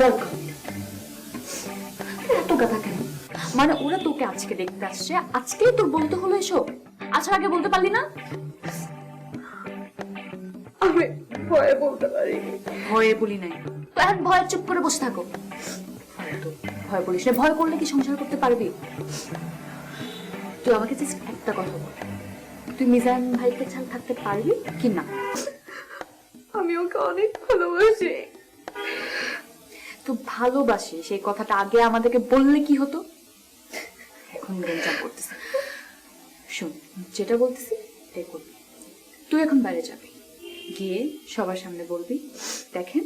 দরকার এত কথা কেন? মানে ওরা তোকে আজকে দেখতে আসছে, আজকেই তোর বলতে হলো এসব? আচ্ছা আগে বলতে পারলি না? আমি ভয়ে বলতে পারিনি। ভয়ে বলি নাই তো এখন ভয় চুপ করে বসে থাকো। ভয় বলিস না, ভয় করলে কি সংসার করতে পারবি? তুই আমাকে জাস্ট একটা কথা বল, তুই মিজান ভাইকে ছাড়া থাকতে পারবি কি না? আমি ওকে অনেক ভালোবাসি। তো ভালোবাসি, সেই কথাটা আগে আমাদেরকে বললে কি হতো? এখন চাপ করতেছি। শোন, যেটা বলতেছি এটাই করবি। তুই এখন বাইরে যাবি, গিয়ে সবার সামনে বলবি, দেখেন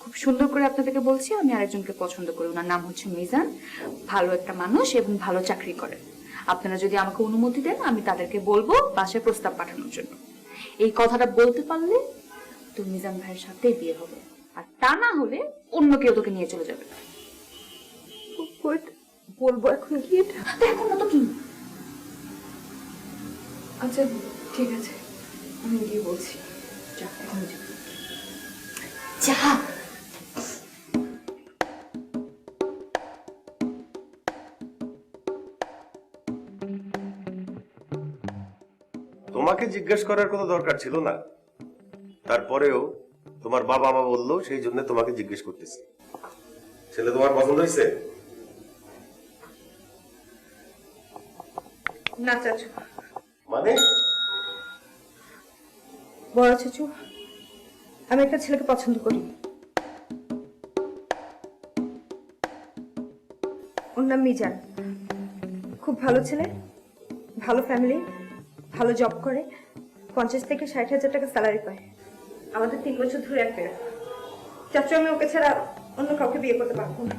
খুব সুন্দর করে আপনাদেরকে বলছি, আমি আরেকজনকে পছন্দ করি, ওনার নাম হচ্ছে মিজান, ভালো একটা মানুষ এবং ভালো চাকরি করে। আপনারা যদি আমাকে অনুমতি দেন আমি তাদেরকে বলবো বাসায় প্রস্তাব পাঠানোর জন্য। এই কথাটা বলতে পারলে তো মিজান ভাইয়ের সাথেই বিয়ে হবে, আর তা না হলে অন্য কেউ তোকে নিয়ে চলে যাবে। বলবো এখন গিয়ে? এখন না তো কি? আচ্ছা ঠিক আছে, আমি গিয়ে বলছি। যা এখন যা। তোমাকে জিজ্ঞেস করার কোনো দরকার ছিল না, তারপরেও তোমার বাবা মা বললো সেই জন্য তোমাকে জিজ্ঞেস করতেছি। ছেলে তোমার পছন্দ হয়েছে? না চাচু। মানে? বড় চাচু, আমি একটা ছেলেকে পছন্দ করি। ওর নাম মিজান, খুব ভালো ছেলে, ভালো ফ্যামিলি, ভালো জব করে, 50 থেকে 60,000 টাকা স্যালারি পায়। আমাদের 3 বছর ধরে এক পেরা। চাচু, আমি ওকে ছাড়া অন্য কাউকে বিয়ে করতে পারবো না।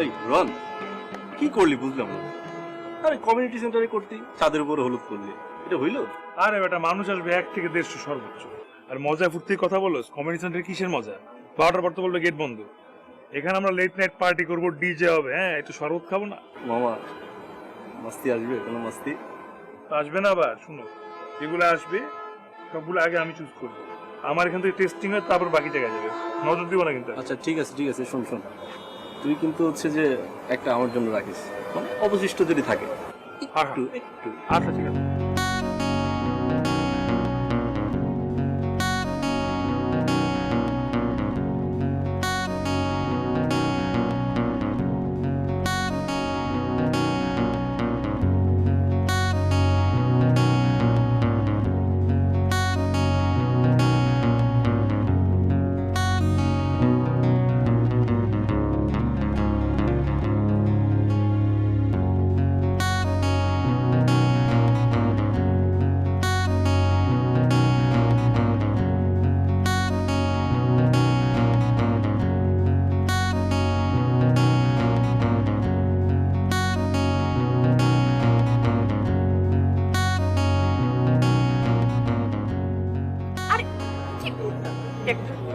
এই রন, কি করলি বুঝলাম না। আরে কমিউনিটি সেন্টারে করতি, ছাদের উপর হলুদ করলি, এটা হইলো? আরে বেটা, মানুষ আসবে 1 থেকে 150 সর্বোচ্চ, আর মজায় ফুর্তি কথা বলো। কমিউনিটি সেন্টারে কিসের মজা? 12টার পর তো বলবে গেট বন্ধ। এখানে আমরা লেট নাইট পার্টি করবো, ডিজে হবে, হ্যাঁ একটু শরবত খাবো না? মামা মাস্তি আসবে? কোনো মাস্তি আসবে না? আবার শুনো, যেগুলো আসবে সবগুলো আগে আমি চুজ করবো। আমার এখান থেকে টেস্টিং হয়, তারপর বাকি জায়গায় যাবে। নজর দিব না কিন্তু। আচ্ছা ঠিক আছে ঠিক আছে, শোন শোন, তুই কিন্তু হচ্ছে যে একটা আমার জন্য রাখিস, মানে অবশিষ্ট যদি থাকে একটু একটু। আচ্ছা ঠিক আছে।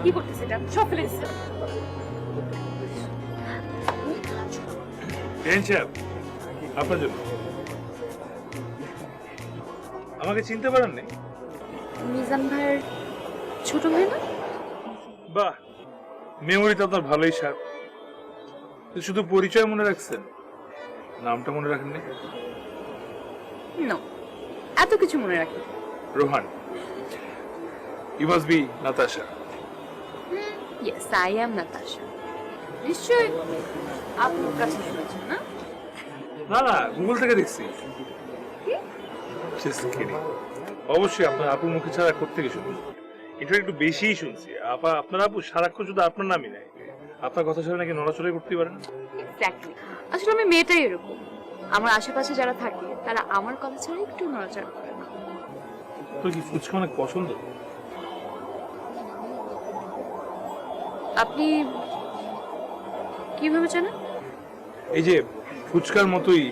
কি করতেছে এটা? সব ফেলে দিচ্ছে। আপনার জন্য। আমাকে চিনতে পারেননি? মিজান ভাইয়ের ছোট ভাই না? বাহ, মেমোরি তো আপনার ভালোই শার্প। শুধু পরিচয় মনে রাখছেন, নামটা মনে রাখেননি? না, এত কিছু মনে রাখি। Rohan. You must be Natasha. Yes, I am Natasha. নিশ্চয় আপনার কাছে শুনেছেন না? না না, গুগল থেকে দেখছি। Just kidding. অবশ্যই আপনার আপুর মুখে ছাড়া কোত্থেকে শুনছি। এটা একটু বেশিই শুনছি। আপনার আপু সারাক্ষণ শুধু আপনার নামই নেয়। আপনার কথা শুনে নাকি নড়াচড়াই করতে পারেন। এক্স্যাক্টলি। আসলে আমি মেয়েটাই এরকম, আমার আশেপাশে যারা থাকে তারা আমার কথা ছাড়া একটু নড়াচড়া করে না। তোর কি ফুচকা অনেক পছন্দ? আপনি কিভাবে জানেন? এই যে ফুচকার মতোই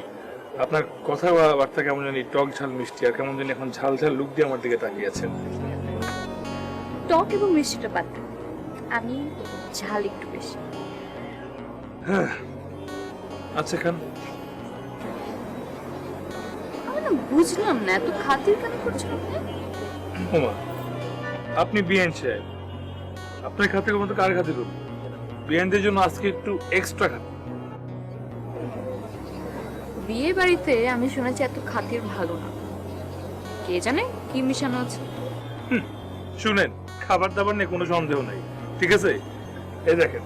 আপনার কথাবার্তা কেমন জানি টক ঝাল মিষ্টি, আর কেমন জানি এখন ঝাল ঝাল লুক দিয়ে আমার দিকে তাকিয়ে আছেন। টক এবং মিষ্টিটা বাদ দিন, আমি ঝাল একটু বেশি। হ্যাঁ আচ্ছা খান। বুঝলাম না এত খাতির কেন করছেন আপনি? ওমা, আপনি বিএন সাহেব, আপনার খাতির মতো কার খাতির করবো? বিএনদের জন্য আজকে একটু এক্সট্রা খাতির। বিয়ে বাড়িতে আমি শুনেছি এত খাতির ভালো না, কে জানে কি মিশানো আছে। শুনেন, খাবার দাবার নিয়ে কোনো সন্দেহ নাই, ঠিক আছে? এই দেখেন,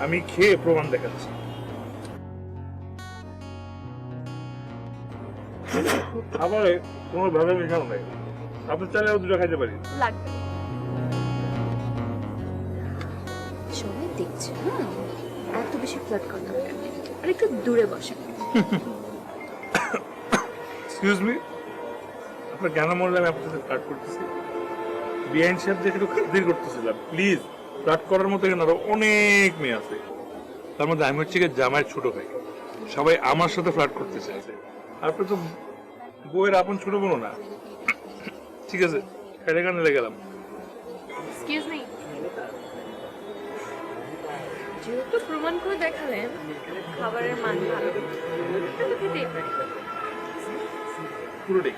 আমি খেয়ে প্রমাণ দেখাচ্ছি। খাবারে কোনো ভাবে মেশানো নাই, আপনি চাইলে আরো দুটো খাইতে পারি। লাগবে না। সবাই দেখছে, এত বেশি ফ্লার্ট করা আর একটু দূরে বসে। এক্সকিউজ মি, আপনার কেন মনে হলো আমি আপনার সাথে ফ্লার্ট করতেছি? বিআইন সাহেব যে একটু খাতির করতেছিলাম, প্লিজ। ফ্লার্ট করার মতো এখানে আরো অনেক মেয়ে আছে, তার মধ্যে আমি হচ্ছে গিয়ে জামাইয়ের ছোট ভাই, সবাই আমার সাথে ফ্লার্ট করতে চাইছে। আপনি তো বউয়ের আপন ছোট বোন না। ঠিক আছে, খাইলে কানে লেগে গেলাম। এক্সকিউজ মি, যেহেতু প্রমাণ করে দেখালেন খাবারের মান ভালো, তাহলে খেতেই পারি। পুরোটাই।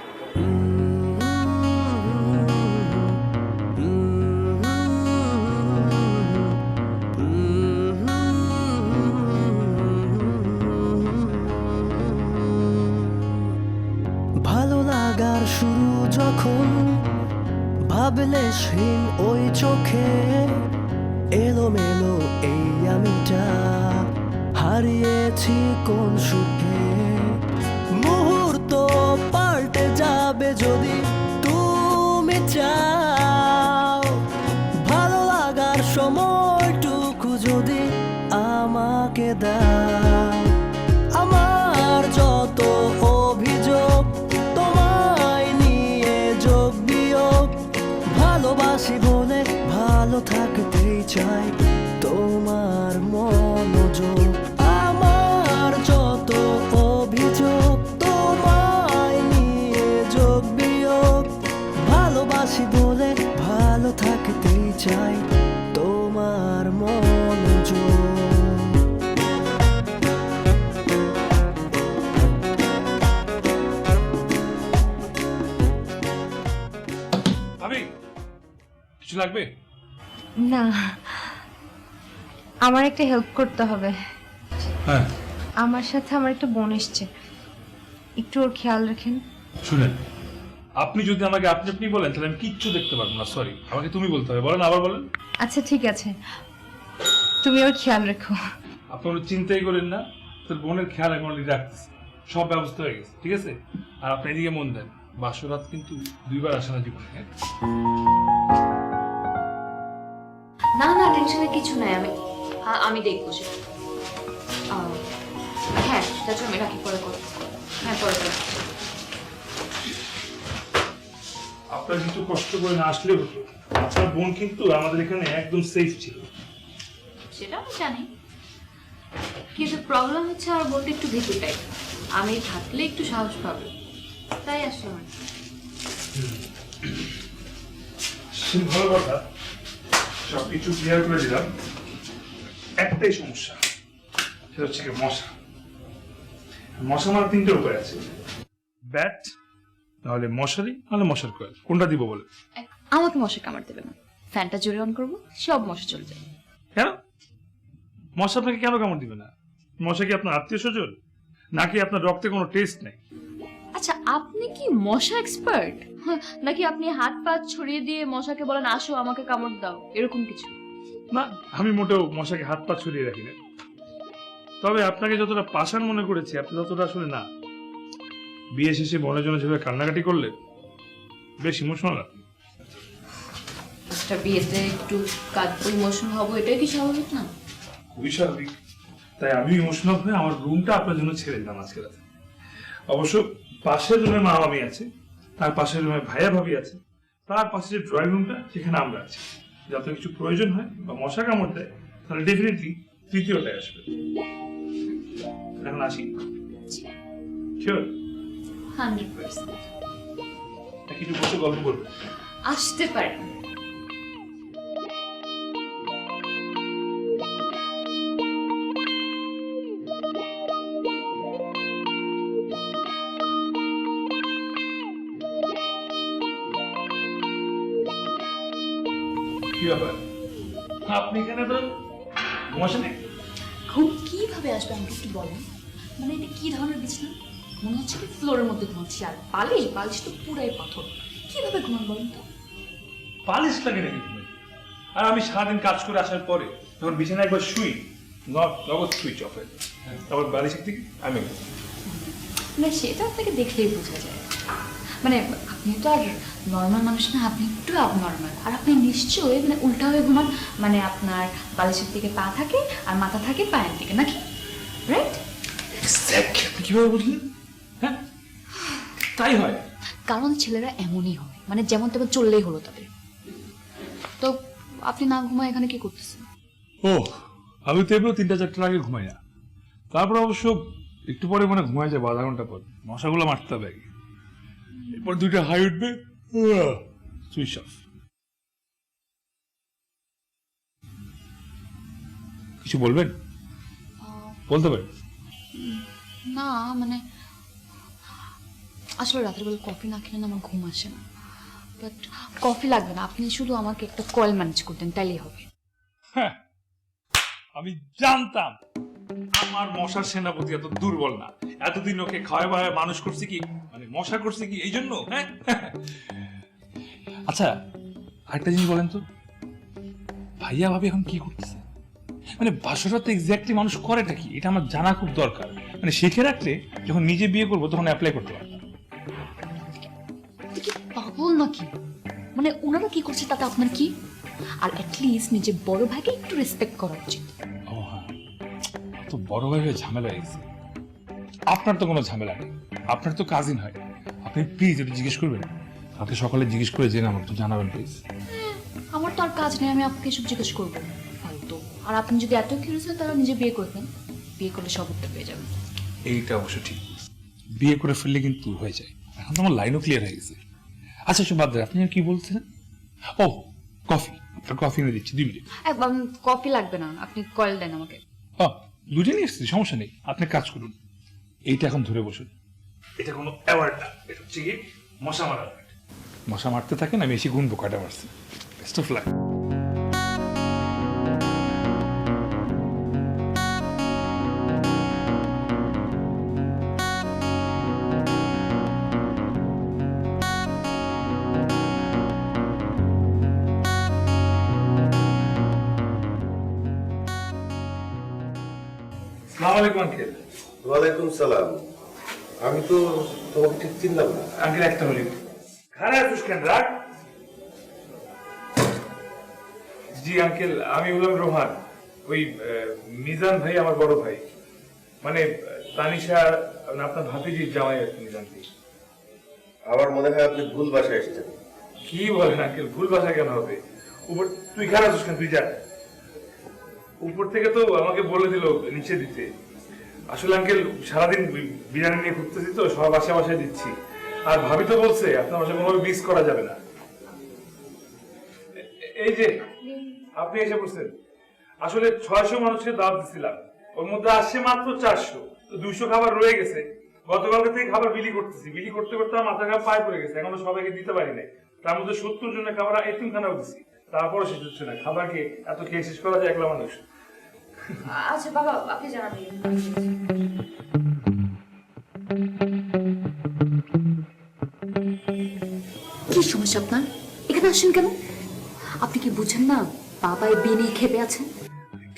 ভালো লাগার শুরু যখন ভাবলে হীন ওই চোখে এলোমেলো এই আমিটা হারিয়েছি কোন সুখে মুহূর্ত পাল্টে যাবে যদি তুমি চাও ভালো লাগার সময়টুকু যদি আমাকে দাও আমার যত অভিযোগ তোমায় নিয়ে যোগ বিয়োগ ভালোবাসি বলে ভালো থাকতেই চাই তোমার মনোযোগ আমার যত অভিযোগ তোমায় নিয়ে যোগ বিয়োগ ভালোবাসি বলে ভালো থাকতেই চাই তোমার মনোযোগ ভাবি, কিছু লাগবে? না, আমার একটা হেল্প করতে হবে। হ্যাঁ, আমার সাথে আমার একটা বোন এসছে, একটু ওর খেয়াল রাখেন। শুনেন, আপনি যদি আমাকে আপনি আপনি বলেন তাহলে আমি কিচ্ছু দেখতে পারবো না। সরি, আমাকে তুমি বলতে হবে। বলেন, আবার বলেন। আচ্ছা ঠিক আছে, তুমি ওর খেয়াল রেখো। আপনি কোনো চিন্তাই করেন না, তোর বোনের খেয়াল আমি অলরেডি রাখতেছি, সব ব্যবস্থা হয়ে গেছে, ঠিক আছে? আর আপনি এদিকে মন দেন, বাসরাত কিন্তু দুইবার আসে না জীবনে। হ্যাঁ, না না, টেনশনের কিছু নাই, আমি দেখবো সেটা। হ্যাঁ, চাচু আমি রাখি, পরে কথা। হ্যাঁ, পরে কথা। আপনার কিছু কষ্ট করে না আসলে হতো। আপনার বোন কিন্তু আমাদের এখানে একদম সেফ ছিল। সেটা আমি জানি, কিন্তু প্রবলেম হচ্ছে আমার বোনটা একটু ভীতু টাইপ, আমি থাকলে একটু সাহস পাবে, তাই আসলাম আর কি। সে ভালো কথা, সবকিছু ক্লিয়ার করে দিলাম। একটাই সমস্যা, সেটা হচ্ছে কি মশা। মশা মারার তিনটে উপায় আছে, ব্যাট, নাহলে মশারি, নাহলে মশার কয়েল। কোনটা দিব বলে? আমাকে মশা কামড় দেবে না, ফ্যানটা জোরে অন করবো, সব মশা চলে যাবে। কেন মশা আপনাকে কেন কামড় দিবে না? মশা কি আপনার আত্মীয় স্বজন, নাকি আপনার রক্তে কোনো টেস্ট নেই? আচ্ছা, আপনি কি মশা এক্সপার্ট, নাকি আপনি হাত পা ছড়িয়ে দিয়ে মশাকে বলেন আসো আমাকে কামড় দাও, এরকম কিছু? না, আমি মোটেও মশাকে হাত পা ছড়িয়ে রাখি না। তবে আপনাকে যতটা পাষাণ মনে করেছি, আপনি ততটা আসলে না। বিয়ে শেষে বোনের জন্য যেভাবে কান্নাকাটি করলেন, বেশ ইমোশনাল আপনি। একটা বিয়েতে একটু কাঁদবো, ইমোশনাল হবো, এটাই কি স্বাভাবিক না? খুবই স্বাভাবিক। তাই আমি ইমোশনাল হয়ে আমার রুমটা আপনার জন্য ছেড়ে দিলাম আজকে রাতে। অবশ্য পাশের রুমে মা মামি আছে, তার পাশের রুমে ভাইয়া ভাবি আছে, তার পাশে যে ড্রয়িং রুমটা সেখানে আমরা আছি। যাতে কিছু প্রয়োজন হয় বা মশা কামড় দেয়, তাহলে ডেফিনেটলি তৃতীয়টায় আসবে। এখন আসি। শিওর? 100%। কিছু বসে গল্প করবো? আসতে পারে। কি ব্যাপার আপনি এখানে তো ঘুমাসেন নাকি? ঘুম কিভাবে আসবে আমাকে একটু বলেন? মানে এটা কি ধরনের বিছানা? মনে হচ্ছে কি ফ্লোরের মধ্যে ঘুমাচ্ছি, আর বালিশ তো পুরাই পাথর। কিভাবে ঘুমান বলেন তো? পালিশ লাগে নাকি ঘুমে? আর আমি সারাদিন কাজ করে আসার পরে যখন বিছানায় একবার শুই নগদ সুইচ অফ হয়ে যায়। তারপর বালিশের দিকে আমি মানে সেটা আপনাকে দেখলেই বোঝা যায়। মানে আপনি তো আর নর্মাল মানুষ না, আপনি একটু আপনর্মাল। আর আপনি নিশ্চয়ই মানে উল্টা হয়ে ঘুমান, মানে আপনার বালিশের দিকে পা থাকে আর মাথা থাকে পায়ের দিকে, নাকি? রাইট? এক্স্যাক্টলি। আপনি কিভাবে বুঝলেন? হ্যাঁ, তাই হয়। কারণ ছেলেরা এমনই হয়, মানে যেমন তেমন চললেই হলো তাদের। তো আপনি না ঘুমায় এখানে কি করতেছেন? ও, আমি তো এগুলো 3টা-4টার আগে ঘুমাই না। তারপর অবশ্য একটু পরে মানে ঘুমাই যাবো, আধা ঘন্টা পর। মশাগুলো মারতে হবে আগে, এরপর 2টা হাই উঠবে, সুইচ অফ। কিছু বলবেন? বলতে পারেন। না মানে আসলে রাতের বেলা কফি না খেলে না আমার ঘুম আসে না। বাট কফি লাগবে না, আপনি শুধু আমাকে একটা কয়েল ম্যানেজ করতেন, তাইলেই হবে। হ্যাঁ, আমি জানতাম আমার মশার সেনাপতি এত দুর্বল না। এতদিন ওকে খাওয়ায় বাওয়ায় মানুষ করছে কি, মানে মশা করছে কি এই জন্য? হ্যাঁ। আচ্ছা, আরেকটা জিনিস বলেন তো, ভাইয়া ভাবি এখন কি করতেছে? মানে বাসরাতে এক্স্যাক্টলি মানুষ করেটা কি, এটা আমার জানা খুব দরকার। মানে শিখে রাখলে যখন নিজে বিয়ে করবো তখন অ্যাপ্লাই করতে পারবো। আপনি কি পাগল নাকি? মানে ওনারা কি করছে তাতে আপনার কি? আর অ্যাটলিস্ট নিজের বড় ভাইকে একটু রেসপেক্ট করা উচিত। ও হ্যাঁ, তো বড় ভাই হয়ে ঝামেলা হয়ে গেছে। আপনার তো কোনো ঝামেলা নেই, আপনার তো কাজিন হয়। আপনি প্লিজ একটু জিজ্ঞেস করবেন, কালকে সকালে জিজ্ঞেস করে জেনে আমাকে জানাবেন প্লিজ। আমার তো আর কাজ নেই, আমি আপনাকে এসব জিজ্ঞেস করবো ফালতু। আর আপনি যদি এত কিউরিয়াস হন তাহলে নিজে বিয়ে করবেন, বিয়ে করলে সব উত্তর পেয়ে যাবেন। এইটা অবশ্য ঠিক, বিয়ে করে ফেললে কিন্তু হয়ে যায়। এখন তো আমার লাইনও ক্লিয়ার হয়ে গেছে। আচ্ছা সব বাদ দেন, আপনি আর কি বলছেন? ও, কফি, আপনার কফি এনে দিচ্ছি, 2 মিনিট। কফি লাগবে না, আপনি কয়েল দেন আমাকে। ও, 2টা নিয়ে এসেছি, সমস্যা নেই। আপনি কাজ করুন, এইটা এখন ধরে বসুন। এটা কোনো অ্যাওয়ার্ড না, এটা হচ্ছে কি মশা মারার। মশা মারতে থাকেন, আমি এসে গুনবো কয়টা মারছি। Best of luck. আসসালামু আলাইকুম আঙ্কেল। ওয়ালাইকুম সালাম। আমি তো তোমাকে ঠিক চিনলাম না। আঙ্কেল একটা হলি খারাপ কেন রাখ। জি আঙ্কেল, আমি হলাম রোহান। ওই মিজান ভাই আমার বড় ভাই, মানে তানিশা আপনার ভাতিজির জামাই আর কি। মিজান ভাই, আমার মনে হয় আপনি ভুল বাসায় এসেছেন। কি বলেন আঙ্কেল, ভুল ভাষা কেন হবে? উপর তুই খারাপ কেন, তুই যা। উপর থেকে তো আমাকে বলে দিল নিচে দিতে। আসলে আঙ্কেল সারাদিন বিরিয়ানি নিয়ে ঘুরতেছি তো, সব বাসায় বাসায় দিচ্ছি। আর ভাবি তো বলছে আপনার বাসায় কোনোভাবে মিস করা যাবে না। এই যে আপনি এসে বলছেন, আসলে 600 মানুষকে দাওয়াত দিছিলাম, ওর মধ্যে আসছে মাত্র 400, তো 200 খাবার রয়ে গেছে। গতকালকে থেকে খাবার বিলি করতেছি, বিলি করতে করতে আমার মাথা ঘাম পায়ে পড়ে গেছে, এখনো সবাইকে দিতে পারি নাই। তার মধ্যে 70 জনের খাবার এতিমখানাও দিছি, তারপরে শেষ হচ্ছে না। খাবারকে এত খেয়ে শেষ করা যায় একলা মানুষ? আচ্ছা বাবা, আপনি জানাবেন। কি সমস্যা আপনার? এখানে আসেন কেন? আপনি কি বুঝেন না বাবা এই বিয়ে নিয়ে খেপে আছেন?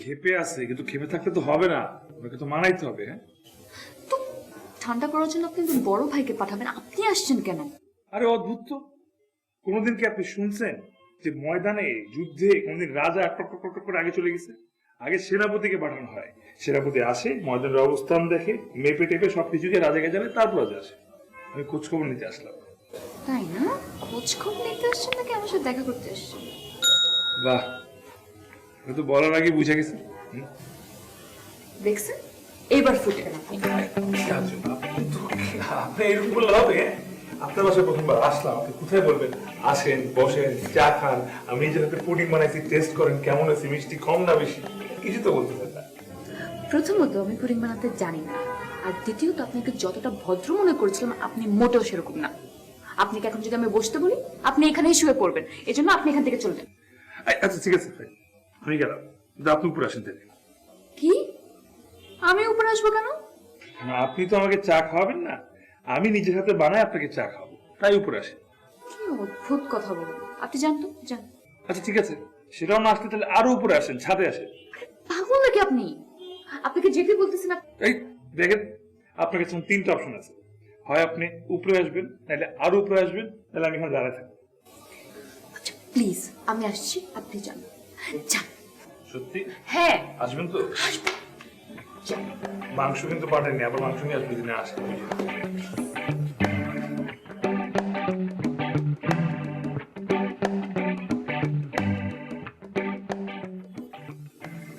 খেপে আছে, কিন্তু খেপে থাকলে তো হবে না, ওনাকে তো মানাইতে হবে। হ্যাঁ, তো ঠান্ডা করার জন্য আপনি তো বড় ভাইকে পাঠাবেন, আপনি আসছেন কেন? আরে অদ্ভুত তো, কোনোদিন কি আপনি শুনছেন যে ময়দানে যুদ্ধে কোনদিন রাজা টক টক টক করে আগে চলে গেছে? আগে সেনাপতিকে পাঠানো হয়, সেনাপতি আসে, ময়দানের অবস্থান দেখে, মেপে টেপে সবকিছুকে রাজাকে জানায়, তারপর রাজা আসে। আমি খোঁজ খবর নিতে আসলাম। তাই না? খোঁজ খবর নিতে আসছেন নাকি আমার সাথে দেখা করতে আসছেন? বাহ, তো বলার আগে বুঝে গেছে। দেখছেন, এইবার ফুটে গেল আপনি। আপনি এরকম বললে হবে? আপনার বাসায় প্রথমবার আসলাম, আপনি কোথায় বলবেন আসেন বসেন চা খান, আমি নিজের হাতে পুডিং বানাইছি, টেস্ট করেন কেমন আছে, মিষ্টি কম না বেশি, কিছু তো বলতে পারেন না। প্রথমত আমি পুডিং বানাতে জানি না, আর দ্বিতীয়ত আপনাকে যতটা ভদ্র মনে করেছিলাম আপনি মোটেও সেরকম না। আপনাকে এখন যদি আমি বসতে বলি আপনি এখানেই শুয়ে পড়বেন, এজন্য আপনি এখান থেকে চলবেন। আচ্ছা ঠিক আছে ভাই, আমি গেলাম, কিন্তু আপনি উপরে আসেন তাহলে। কি? আমি উপরে আসবো কেন? না, আপনি তো আমাকে চা খাওয়াবেন না, আমি নিজের হাতে বানাই আপনাকে চা খাওয়াবো, তাই উপরে আসেন। কি অদ্ভুত কথা বলেন আপনি, জানতো জান। আচ্ছা ঠিক আছে, সেটাও না আসলে তাহলে আরো উপরে আসেন, ছাদে আসেন। পাগল নাকি আপনি? আপনাকে যেতে বলতেছি না। এই দেখেন, আপনার কাছে 3টা অপশন আছে, হয় আপনি উপরে আসবেন, নাহলে আরো উপরে আসবেন, তাহলে আমি এখানে দাঁড়ায় থাকবো। আচ্ছা প্লিজ, আমি আসছি, আপনি যান যান। সত্যি হ্যাঁ আসবেন তো? আসবো। যান। মাংস কিন্তু পাঠায়নি, আবার মাংস নিয়ে আসবে দিনে আসে।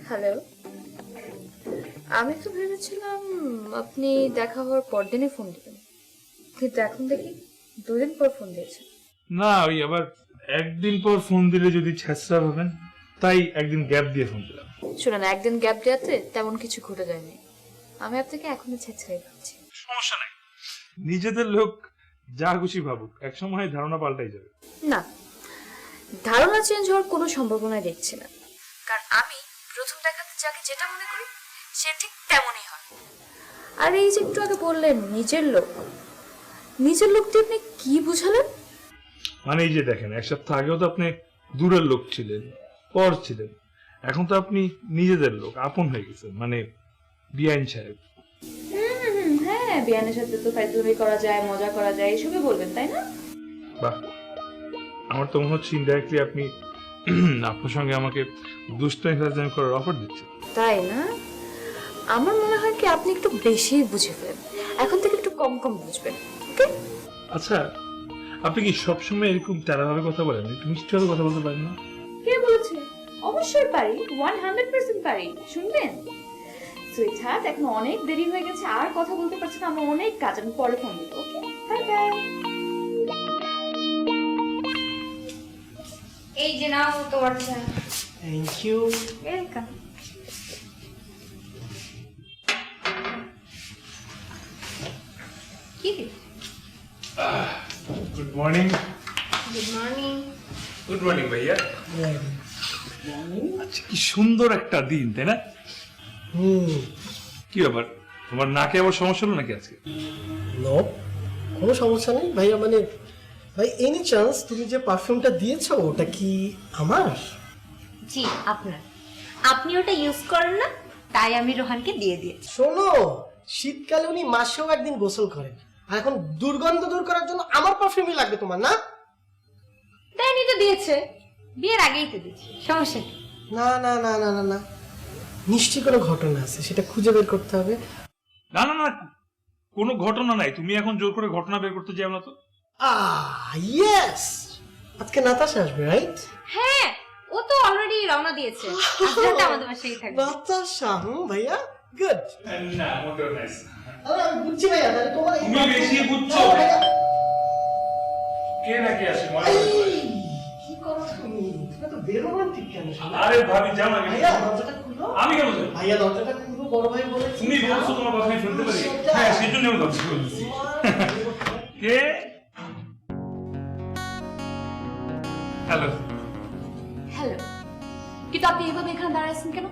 হ্যালো, আমি তো ভেবেছিলাম আপনি দেখা হওয়ার পরদিনই ফোন দিবেন, কিন্তু এখন দেখি 2 দিন পর ফোন দিয়েছেন। না, ওই আবার একদিন পর ফোন দিলে যদি ছেঁচড়া হবেন, তাই একদিন গ্যাপ দিয়ে ফোন দিলাম। শুনুন, একদিন গ্যাপ দেওয়াতে তেমন কিছু ঘটে যায়নি, আমি আপনাকে এখনো ছেঁচড়াই ভাবছি। সমস্যা নাই, নিজেদের লোক যা খুশি ভাবুক, এক সময় ধারণা পাল্টাই যাবে। না, ধারণা চেঞ্জ হওয়ার কোনো সম্ভাবনাই দেখছি না, কারণ আমি প্রথম দেখাতে যাকে যেটা মনে করি সে ঠিক তেমনই হয়। আর এই যে একটু আগে বললেন নিজের লোক, নিজের লোকটি আপনি কি বুঝালেন? মানে এই যে দেখেন, 1 সপ্তাহ আগেও তো আপনি দূরের লোক ছিলেন, পর ছিলেন, এখন তো আপনি নিজেদের লোক, আপন হয়ে গেছেন, মানে বিআইন সাহেব। হ্যাঁ, বিয়ানের সাথে তো ফাইজলামি করা যায়, মজা করা যায়, এসবই বলবেন তাই না? বাহ, আমার তো মনে হচ্ছে ইনডাইরেক্টলি আপনি আপনার সঙ্গে আমাকে দুষ্টামি ফাজলামি করার অফার দিচ্ছেন। তাই না? আমার মনে হয় কি আপনি একটু বেশিই বুঝে ফেলেন, এখন থেকে একটু কম কম বুঝবেন, ওকে? আচ্ছা, আপনি কি সবসময় এরকম তেরাভাবে কথা বলেন, একটু মিষ্টিভাবে কথা বলতে পারেন না? কে বলেছে? অবশ্যই পারি, 100% পারি। শুনবেন সুইটহার্ট, এখন অনেক দেরি হয়ে গেছে, আর কথা বলতে পারছি না, আমার অনেক কাজ, আমি পরে ফোন দিব, ওকে? Bye bye. এই যে নাও তোমার চা। Thank you. ওয়েলকাম। কি? Good morning. Good morning. Good morning ভাইয়া। আচ্ছা, কি সুন্দর একটা দিন, তাই না? কি ব্যাপার, তোমার নাকে আবার সমস্যা হলো নাকি আজকে? নো, কোনো সমস্যা নেই ভাইয়া। মানে ভাই, এনি চান্স তুমি যে পারফিউমটা দিয়েছো ওটা কি আমার? জি আপনার, আপনি ওটা ইউজ করেন না, তাই আমি রোহানকে দিয়ে দিয়েছি। শোনো, শীতকালে উনি মাসেও একদিন গোসল করেন, আর এখন দুর্গন্ধ দূর করার জন্য আমার পারফিউমই লাগবে তোমার, না? দেয়নি তো দিয়েছে, বিয়ের আগেই তো দিয়েছি, সমস্যা কি? না না না না না না, নিশ্চয়ই কোনো ঘটনা আছে, সেটা খুঁজে বের করতে হবে। না না না, কোনো ঘটনা নাই, তুমি এখন জোর করে ঘটনা বের করতে যাও না তো। ইয়েস, আজকে নাতাশা আসবে, রাইট? হ্যাঁ, ও তো অলরেডি রওনা দিয়েছে, আজ রাতে আমাদের বাসায় থাকবে। নাতাশা, ভাইয়া, গুড। না, মোটেও নাই। আমি বুঝছি ভাইয়া, তাহলে তোমার তুমি বেশি বুঝছো। কে নাকি আসে মনে হয়? কি করো তুমি? তুমি তো বেরোমান্টিক কেন? আরে ভাবি, যাও না। ভাইয়া দরজাটা খুলো। আমি কেন যাই? ভাইয়া দরজাটা খুলো, বড় ভাই বলেছে। তুমি বলছো তোমার কথা আমি শুনতে পারি। হ্যাঁ, সেই জন্য আমি দরজা খুলে দিচ্ছি। কে? হ্যালো। হ্যালো। কিন্তু আপনি এভাবে এখানে দাঁড়াইছেন কেন?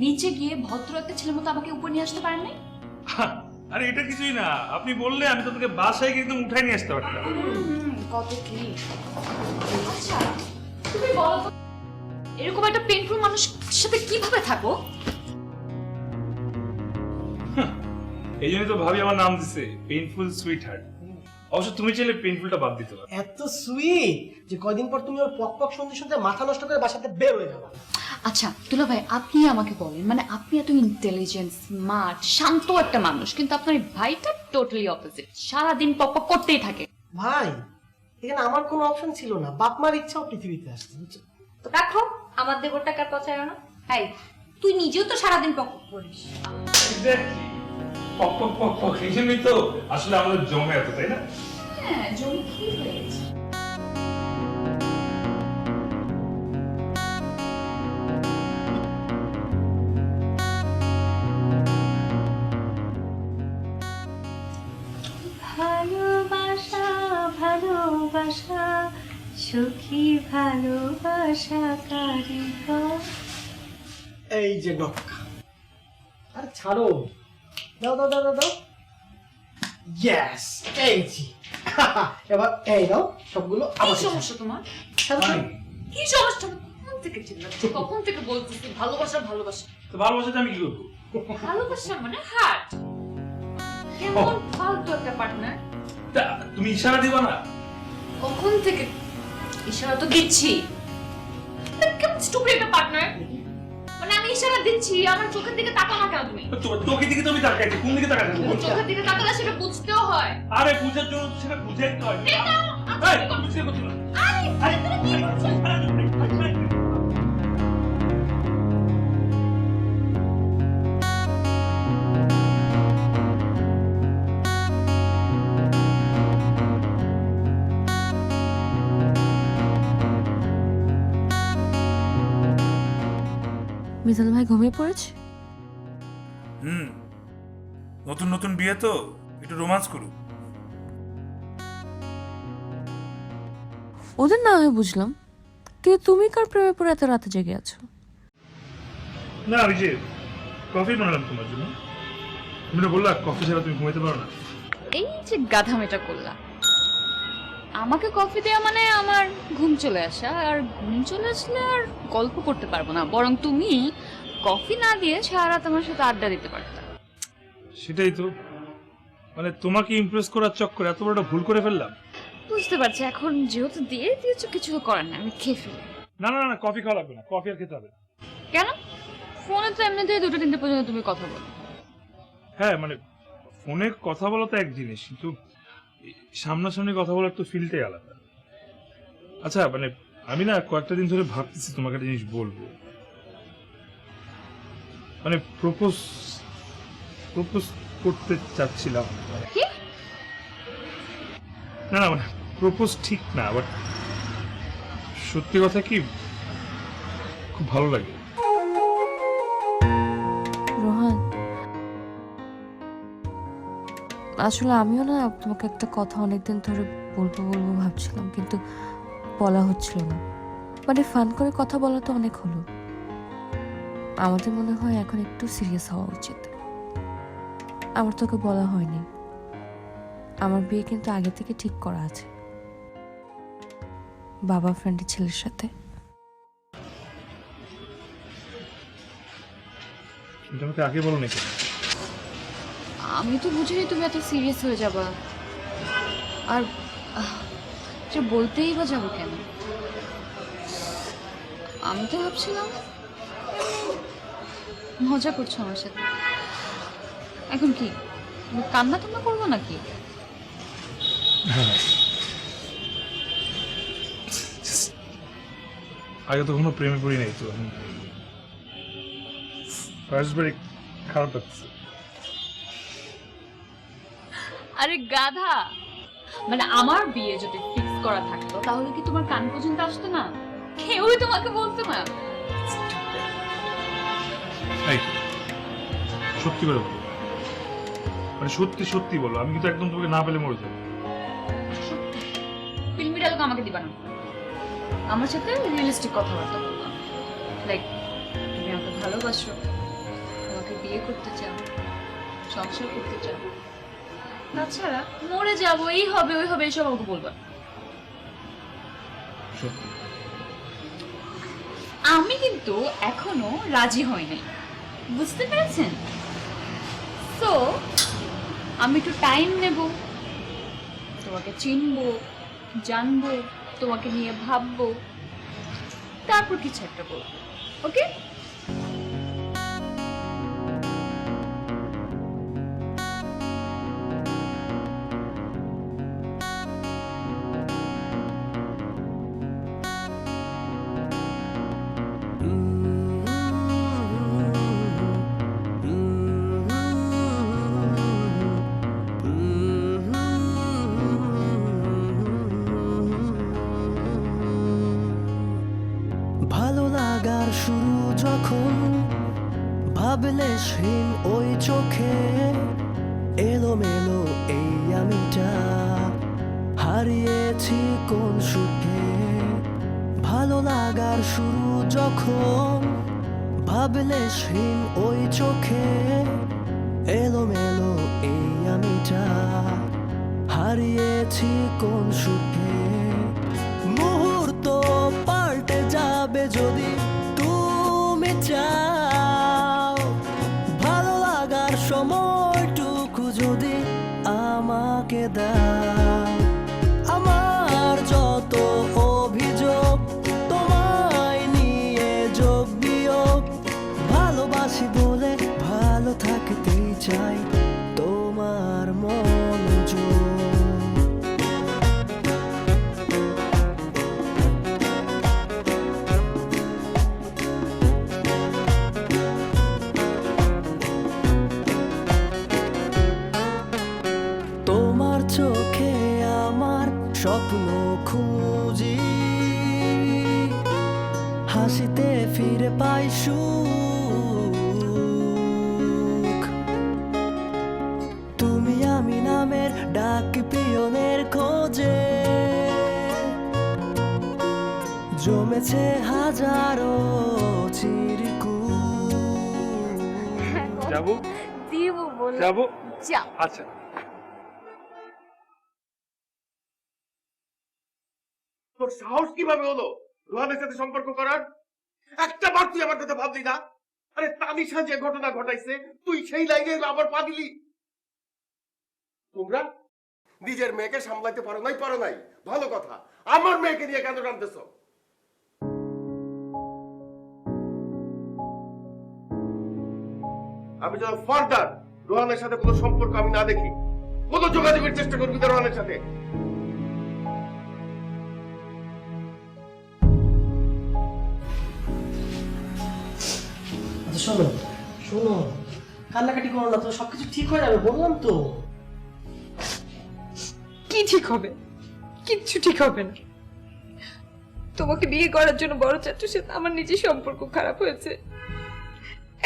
নিচে গিয়ে ভদ্র একটা ছেলের মতো আমাকে উপর নিয়ে আসতে পারেন নাই? আরে এটা কিছুই না, আপনি বললে আমি তো তোকে বাসায় গিয়ে একদম উঠাই নিয়ে আসতে পারতাম। কত কি। আচ্ছা তুমি বলো তো, এরকম একটা পেইনফুল মানুষের সাথে কিভাবে থাকো? এই জন্যই তো ভাবি আমার নাম দিছে পেইনফুল সুইট হার্ট। অবশ্য তুমি চাইলে পেইনফুলটা বাদ দিতে পারো। এত সুইট যে কয়দিন পর তুমি ওর পক পক শুনতে শুনতে মাথা নষ্ট করে বাসাতে বের হয়ে যাবে। আচ্ছা দুলা ভাই, আপনি আমাকে বলেন, মানে আপনি এত ইন্টেলিজেন্ট, স্মার্ট, শান্ত একটা মানুষ, কিন্তু আপনার এই ভাইটা টোটালি অপোজিট, সারাদিন পক পক করতেই থাকে। ভাই, এখানে আমার কোনো অপশন ছিল না, বাপ মার ইচ্ছাও পৃথিবীতে আসছে, বুঝছো? তো রাখো, আমার দেবর টাকার পচায় না। হাই, তুই নিজেও তো সারাদিন পক পক করিস। এক্স্যাক্টলি, পক পক পক পক, এই জন্যই তো আসলে আমাদের জমে এত, তাই না? হ্যাঁ, জমি কি হয়েছে? ভালোবাসা ভালোবাসা সখী ভালোবাসা কারিগর। এই যে নক্কা, আরে ছাড়ো, দাও দাও দাও দাও দাও। ইয়েস, এই জি। এবার এই দাও সবগুলো কি আমার সমস্যা তোমার? কি সমস্যা? কখন থেকে চিল্লাচ্ছ? কখন থেকে বলতেছি ভালোবাসা ভালোবাসা? তো ভালোবাসাতে আমি কি করবো? ভালোবাসা মানে হার্ট। কেমন ফালতু একটা পার্টনার। তা তুমি ইশারা দিবা না? কখন থেকে ইশারা তো দিচ্ছি। কেমন স্টুপিড একটা পার্টনার। মানে আমি ইশারা দিচ্ছি, আমার চোখের দিকে তাকাও না কেন তুমি? তোকে দিকে তুমি তাকাইছি, কোন দিকে তাকাইছি? চোখের দিকে তাকালে সেটা বুঝতেও হয়। আরে বুঝার জন্য তো সেটা বুঝাইতে হয়। এই, বুঝতে করছো না। আরে তুমি কি করছো? মিজান ভাই ঘুমিয়ে পড়েছে? নতুন নতুন বিয়ে তো একটু রোমান্স করুক। ওদের না হয় বুঝলাম, কিন্তু তুমি কার প্রেমে পড়ে এত রাতে জেগে আছো? না ওই যে কফি বানালাম তোমার জন্য। তুমি না বললা কফি ছাড়া তুমি ঘুমাইতে পারো না। এই যে গাধামেটা করলা, আমাকে কফি দেওয়া মানে আমার ঘুম চলে আসা, আর ঘুম চলে আসলে আর গল্প করতে পারবো না, বরং তুমি কফি না দিয়ে সারা রাত আমার সাথে আড্ডা দিতে পারতা। সেটাই তো, মানে তোমাকে ইমপ্রেস করার চক্করে এত বড় একটা ভুল করে ফেললাম। বুঝতে পারছি, এখন যেহেতু দিয়ে দিয়েছো কিছু তো করার না, আমি খেয়ে ফেলি। না না না, কফি খাওয়া লাগবে না, কফি আর খেতে হবে না। কেন? ফোনে তো এমনিতেই 2-3 পর্যন্ত তুমি কথা বলো। হ্যাঁ মানে ফোনে কথা বলা তো এক জিনিস, কিন্তু সামনাসামনি কথা বলার তো ফিলটাই আলাদা। আচ্ছা মানে আমি না কয়েকটা দিন ধরে ভাবতেছি তোমাকে একটা জিনিস বলবো, মানে প্রপোজ প্রপোজ করতে চাচ্ছিলাম। কি? না না মানে প্রপোজ ঠিক না, বাট সত্যি কথা কি খুব ভালো লাগে। রোহান, আসলে আমিও না তোমাকে একটা কথা অনেকদিন ধরে বলবো বলবো ভাবছিলাম, কিন্তু বলা হচ্ছিল না। মানে ফান করে কথা বলা তো অনেক হলো, আমাদের মনে হয় এখন একটু সিরিয়াস হওয়া উচিত। আমার তোকে বলা হয়নি, আমার বিয়ে কিন্তু আগে থেকে ঠিক করা আছে বাবা ফ্রেন্ডের ছেলের সাথে। কিন্তু আমাকে আগে বলো নাকি? আমি তো বুঝিনি তুমি এত সিরিয়াস হয়ে যাবা, আর যে বলতেই বা যাবো কেন? আমি তো ভাবছিলাম মজা করছো আমার সাথে। এখন কি তুমি কান্না টান্না করবো নাকি? আগে তো কোনো প্রেমে পড়ি নাই তো, ফার্স্ট বারে খারাপ লাগছে। আরে গাধা, মানে আমার বিয়ে যদি ফিক্স করা থাকতো তাহলে কি তোমার কান পর্যন্ত আসতো না? কেউই তোমাকে বলতো না। এই, সত্যি করে বলো, মানে সত্যি সত্যি বলো, আমি কিন্তু একদম তোমাকে না পেলে মরে যাবো। ফিল্মি ডায়লগ আমাকে দিবা না, আমার সাথে রিয়েলিস্টিক কথাবার্তা বলবা। লাইক তুমি আমাকে ভালোবাসো, আমাকে বিয়ে করতে চাও, সংসার করতে চাও, তাছাড়া মরে যাবো এই হবে ওই হবে এইসব আমাকে বলবা। সত্যি আমি কিন্তু এখনো রাজি হই নাই, বুঝতে পেরেছেন? তো আমি একটু টাইম নেব, তোমাকে চিনবো, জানবো, তোমাকে নিয়ে ভাববো, তারপর কিছু একটা বলবো। ওকে? ভালো লাগার শুরু যখন ভাবলে সেই ওই চোখে এলোমেলো এই আমিটা হারিয়েছি কোন সুখে। লাগার শুরু যখন ভাবলে হীন ওই চোখে এলোমেলো এই আমিটা হারিয়েছি কোন সুখে মুহূর্ত পাল্টে যাবে যদি তুমি চাও ভালো লাগার সময়টুকু যদি আমাকে দাও আমার যত অভিযোগ তোমায় নিয়ে যোগ বিয়োগ ভালোবাসি বলে ভালো থাকতেই চাই তোমার মনোযোগ তোমার চোখে আমার স্বপ্ন খুঁজি হাসিতে ফিরে পাই সুখ তুমি আমি নামের ডাক পিয়নের খোঁজে জমেছে হাজারো চিরকুট যাবো দিব বল যাবো যা আচ্ছা তোর সাহস কিভাবে হলো রোহানের সাথে সম্পর্ক করার? একটা বার তুই আমার কথা ভাবলি না? আরে তানিশা যে ঘটনা ঘটাইছে তুই সেই লাইনে আবার পা দিলি। তোমরা নিজের মেয়েকে সামলাতে পারো নাই ভালো কথা, আমার মেয়েকে নিয়ে কেন টানতেছ? আমি যেন ফার্দার রোহানের সাথে কোনো সম্পর্ক আমি না দেখি, কোনো যোগাযোগের চেষ্টা করবি না রোহানের সাথে। আচ্ছা শোনো শোনো, কান্নাকাটি করো না তো, সবকিছু ঠিক হয়ে যাবে, বললাম তো। কি ঠিক হবে? কিচ্ছু ঠিক হবে না। তোমাকে বিয়ে করার জন্য বড় চাচুর সাথে আমার নিজের সম্পর্ক খারাপ হয়েছে,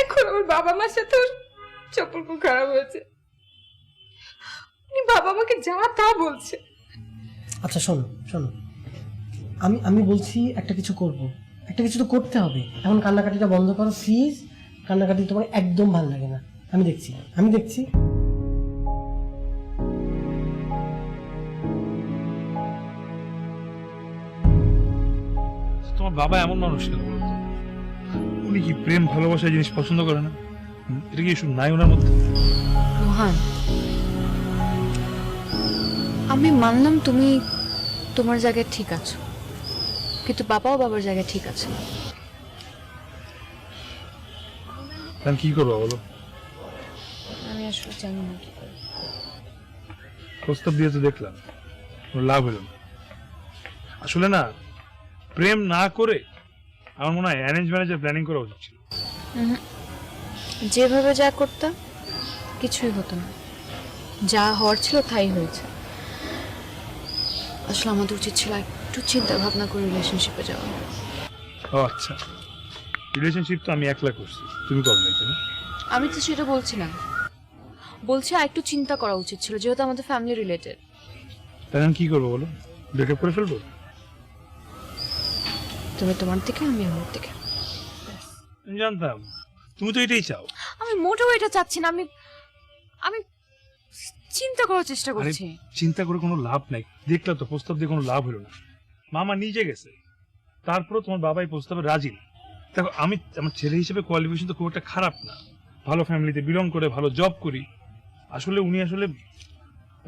এখন আমার বাবা মার সাথে সম্পর্ক খারাপ হয়েছে। বাবা আমাকে যা তা বলছে। আচ্ছা শোনো শোনো, আমি বলছি একটা কিছু করব, একটা কিছু তো করতে হবে। এখন কান্নাকাটিটা বন্ধ করো প্লিজ, কান্নাকাটি তোমার একদম ভালো লাগে না। আমি দেখছি তোমার বাবা এমন মানুষ কেন বলতো? উনি কি প্রেম ভালোবাসা জিনিস পছন্দ করে না? এটা কি শুধু নাই ওনার মধ্যে? রোহান, আমি মানলাম তুমি তোমার জায়গায় ঠিক আছো, কিন্তু বাবাও বাবার জায়গায় ঠিক আছে। আমি কি করবো বলো? আমি আসলে জানি না কি করব। প্রস্তাব দিয়ে তো দেখলাম, কোনো লাভ হলো না। আসলে না, প্রেম না করে আমার মনে হয় অ্যারেঞ্জ ম্যারেজের প্ল্যানিং করা উচিত ছিল। যেভাবে যা করতাম কিছুই হতো না, যা হওয়ার ছিল তাই হয়েছে। আসলে আমাদের উচিত ছিল একটু চিন্তা ভাবনা করে রিলেশনশিপে যাওয়া। ও আচ্ছা, রিলেশনশিপ তো আমি একলা করছি, তুমি কবে নাকি না? আমি তো সেটা বলছি না, বলছি আর একটু চিন্তা করা উচিত ছিল, যেহেতু আমাদের ফ্যামিলি রিলেটেড। তাহলে আমি কি করবো বলো? ব্রেকআপ করে ফেলবো? তুমি তোমার দিকে, আমি আমার দিকে। আমি জানতাম তুমি তো এটাই চাও। আমি মোটেও এটা চাচ্ছি না, আমি আমি চিন্তা করার চেষ্টা আরে করছি। চিন্তা করে কোনো লাভ নাই, দেখলাম তো প্রস্তাব দিয়ে কোনো লাভ হলো না। মামা নিজে গেছে, তারপরে তোমার বাবা এই প্রস্তাবে রাজি না। দেখো, আমি আমার ছেলে হিসেবে কোয়ালিফিকেশন তো খুব একটা খারাপ না, ভালো ফ্যামিলিতে বিলং করে ভালো জব করি। আসলে উনি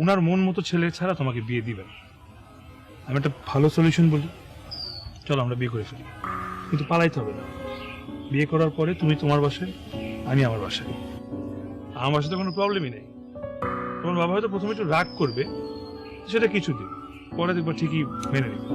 উনার মন মতো ছেলে ছাড়া তোমাকে বিয়ে দিবেন। আমি একটা ভালো সলিউশন বলি, চলো আমরা বিয়ে করে ফেলি, কিন্তু পালাইতে হবে না। বিয়ে করার পরে তুমি তোমার বাসায়, আমি আমার বাসায়। আমার বাসায় তো কোনো প্রবলেমই নেই। তোমার বাবা হয়তো প্রথমে একটু রাগ করবে, সেটা কিছুদিন পরে দেখবো ঠিকই মেনে নেবে।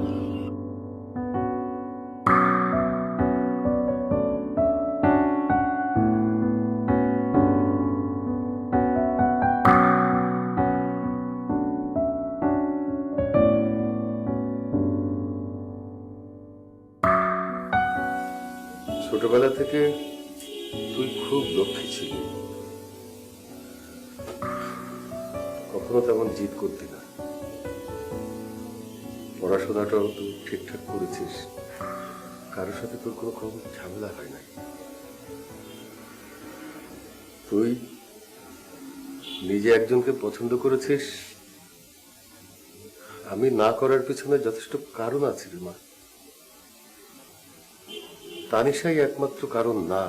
ছোটবেলা থেকে তুই খুব লক্ষ্মী ছিলি, কখনো তেমন জিদ করতি না, পড়াশোনাটাও তুই ঠিকঠাক করেছিস। কারোর সাথে তোর কোনো খবর ঝামেলা হয় নাই। তুই নিজে একজনকে পছন্দ করেছিস, আমি না করার পিছনে যথেষ্ট কারণ আছে রে মা। তানিশাই একমাত্র কারণ না।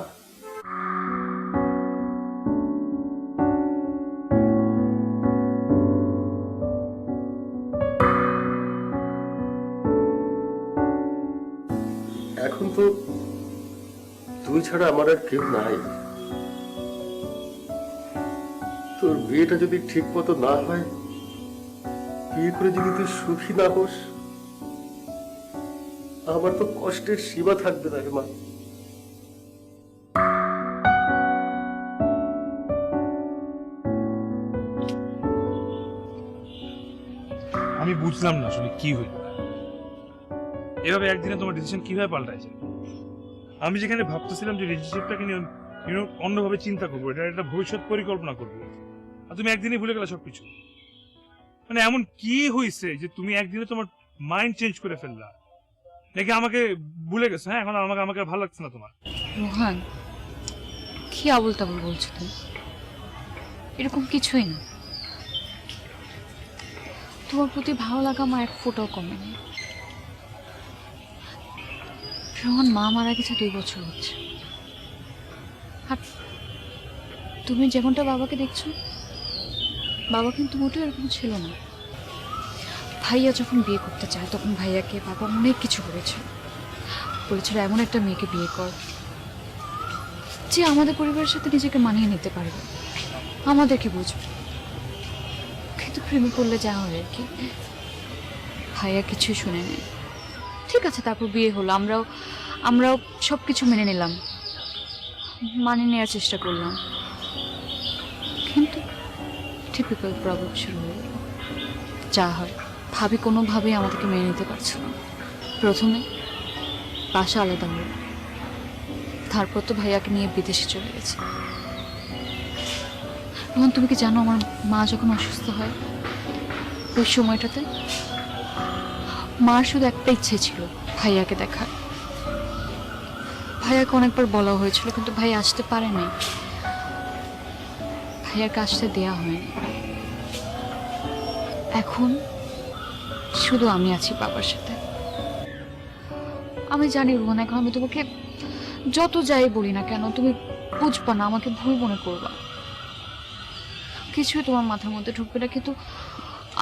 এখন তো তুই ছাড়া আমার আর কেউ নাই। তোর বিয়েটা যদি ঠিক মতো না হয়, বিয়ে করে যদি তুই সুখী না হোস, আমার তো কষ্টের সীমা থাকবে না রে মা। আমি বুঝলাম না আসলে কি হইল, এভাবে একদিনে তোমার ডিসিশন কিভাবে পাল্টাইছে। আমি যেখানে ভাবতেছিলাম যে রিলেশনশিপটাকে নিয়ে অন্যভাবে চিন্তা করবো, এটা একটা ভবিষ্যৎ পরিকল্পনা করবো, আর তুমি একদিনে ভুলে গেলে সবকিছু। মানে এমন কি হয়েছে যে তুমি একদিনে তোমার মাইন্ড চেঞ্জ করে ফেললা, নাকি আমাকে ভুলে গেছো? হ্যাঁ, এখন আমাকে আমাকে ভালো লাগছে না তোমার? রোহান, কি আবল তাবল বলছো তুমি? এরকম কিছুই না। তোমার প্রতি ভালো লাগা আমার এক ফোঁটাও কমেনি। রোহান, মা মারা গেছে 2 বছর হচ্ছে, আর তুমি যেমনটা বাবাকে দেখছো, বাবা কিন্তু মোটেও এরকম ছিল না। ভাইয়া যখন বিয়ে করতে চায় তখন ভাইয়াকে বাবা অনেক কিছু করেছে, বলেছিল এমন একটা মেয়েকে বিয়ে কর যে আমাদের পরিবারের সাথে নিজেকে মানিয়ে নিতে পারবে, আমাদেরকে বুঝবে। কিন্তু প্রেমে পড়লে যা হয় আর কি, ভাইয়া কিছুই শুনে নেয়। ঠিক আছে, তারপর বিয়ে হলো, আমরাও সব কিছু মেনে নিলাম, মানিয়ে নেওয়ার চেষ্টা করলাম, কিন্তু টিপিক্যাল প্রবলেম শুরু হয়ে গেল। যা হয়, ভাবি কোনোভাবেই আমাদেরকে মেনে নিতে পারছিল না। প্রথমে বাসা আলাদা হলো, তারপর তো ভাইয়াকে নিয়ে বিদেশে চলে গেছে। এখন তুমি কি জানো, আমার মা যখন অসুস্থ হয় ওই সময়টাতে মার শুধু একটা ইচ্ছে ছিল, ভাইয়াকে দেখার। ভাইয়াকে অনেকবার বলা হয়েছিল, কিন্তু ভাই আসতে পারে নাই, ভাইয়াকে আসতে দেয়া হয়নি। এখন শুধু আমি আছি বাবার সাথে। আমি জানি রোহন, এখন আমি তোমাকে যত যাই বলি না কেন তুমি বুঝবা না, আমাকে ভুল মনে করবা, কিছুই তোমার মাথার মধ্যে ঢুকবে না। কিন্তু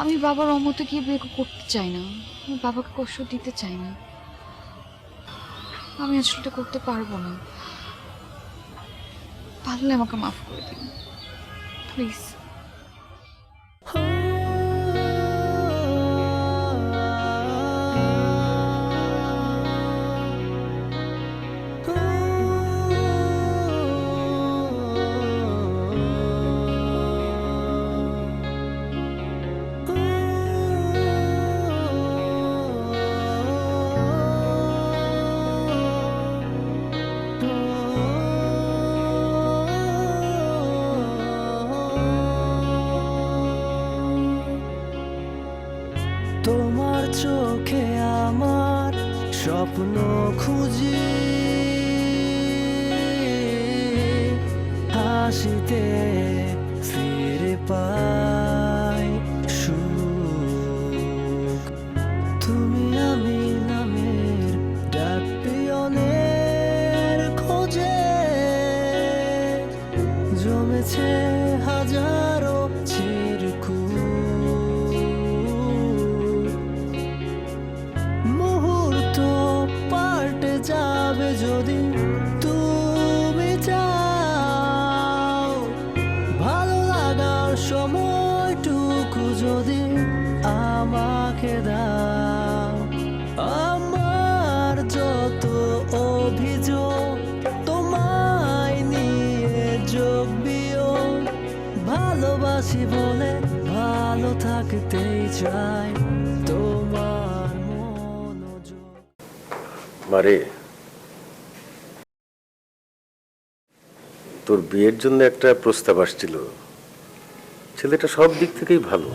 আমি বাবার অমতে গিয়ে বিয়ে করতে চাই না, আমি বাবাকে কষ্ট দিতে চাই না, আমি আসলে এটা করতে পারবো না। পারলে আমাকে মাফ করে দিন প্লিজ। তোমার চোখে আমার স্বপ্ন খুঁজি, হাসিতে ফিরে পাই সুখ। তুমি আমি নামের ডাক পিয়নের খোঁজে জমেছে হাজারো চিরকুট। মুহূর্ত পাল্টে যাবে যদি তুমি চাও, ভালো লাগার সময়টুকু যদি আমাকে দাও। আমার যত অভিযোগ তোমায় নিয়ে যোগ বিয়োগ, ভালোবাসি বলে ভালো থাকতেই চাই তোমার মনোযোগ। মারে, তোর বিয়ের জন্য একটা প্রস্তাব আসছিল, ছেলেটা সব দিক থেকেই ভালো।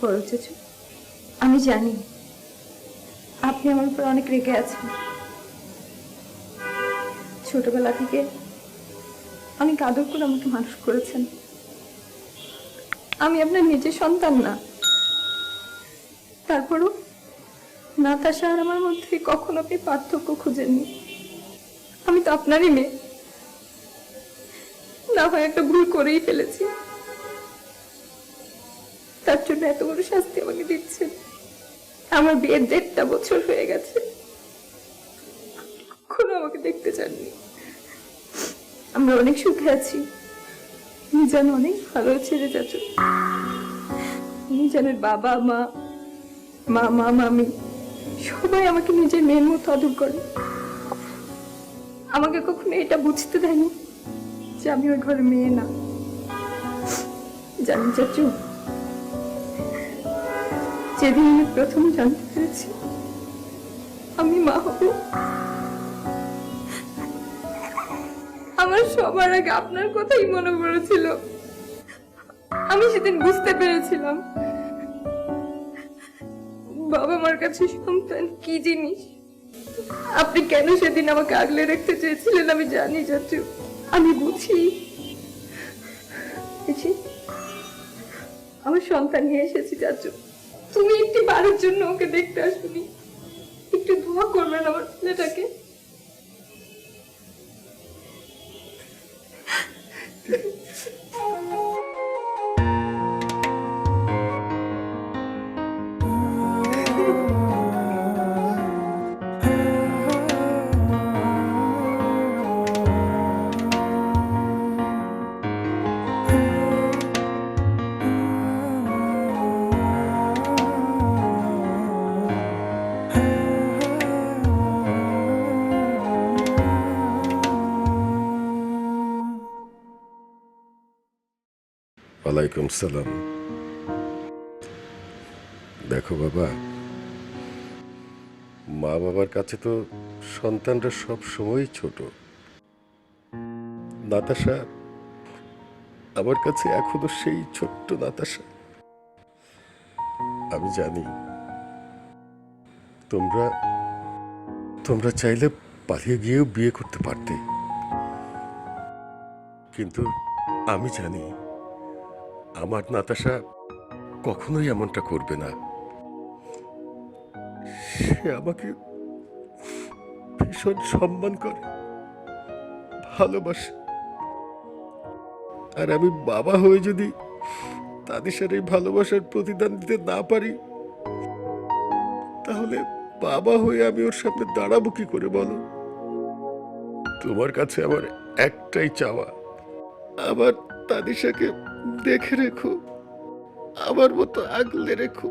করো চাচু। আমি জানি আপনি আমার উপর অনেক রেগে আছেন। ছোটবেলা থেকে অনেক আদর করে আমাকে মানুষ করেছেন। আমি আপনার নিজের সন্তান না, তারপরও নাতাশা আর আমার মধ্যে কখনো আপনি পার্থক্য খুঁজেননি। আমি তো আপনারই মেয়ে, না হয় একটা ভুল করেই ফেলেছি, তার জন্য এত বড় শাস্তি আমাকে দিচ্ছেন। আমার বিয়ের 1.5 বছর হয়ে গেছে, কখনো আমাকে দেখতে চাননি। আমরা অনেক সুখে আছি। মিজান অনেক ভালো ছেলে চাচু। মিজানের বাবা মা, মামা মামি সবাই আমাকে নিজের মেয়ের মতো আদর করে। আমাকে কখনো এটা বুঝতে দেয়নি যে আমি ওই ঘরের মেয়ে না। জানি চাচু, যেদিন আমি প্রথম জানতে পেরেছি আমি মা হব, আমার সবার আগে আপনার কথাই মনে পড়েছিল। আমি সেদিন বুঝতে পেরেছিলাম বাবা মার কাছে সন্তান কি জিনিস। আপনি কেন সেদিন আমাকে আগলে রাখতে চেয়েছিলেন আমি জানি চাচু, আমি বুঝি। আমার সন্তান নিয়ে এসেছি চাচু, তুমি একটি বারের জন্য ওকে দেখতে আসুনি, একটু দোয়া করবেন আমার ছেলেটাকে। ওয়ালাইকুম সালাম। দেখো বাবা, মা বাবার কাছে তো সন্তানরা সব সময় ছোট। নাতাশা আমার কাছে এখনো সেই ছোট্ট নাতাশা। আমি জানি তোমরা তোমরা চাইলে পালিয়ে গিয়েও বিয়ে করতে পারতে, কিন্তু আমি জানি আমার নাতাশা কখনোই এমনটা করবে না। সে আমাকে ভীষণ সম্মান করে, ভালোবাসে। আর আমি বাবা হয়ে যদি তাদের এই ভালোবাসার প্রতিদান দিতে না পারি, তাহলে বাবা হয়ে আমি ওর সামনে দাঁড়াবো কি করে বলো? তোমার কাছে আমার একটাই চাওয়া, আমার তানিশাকে দেখে রেখো, আমার মতো আগলে রেখো।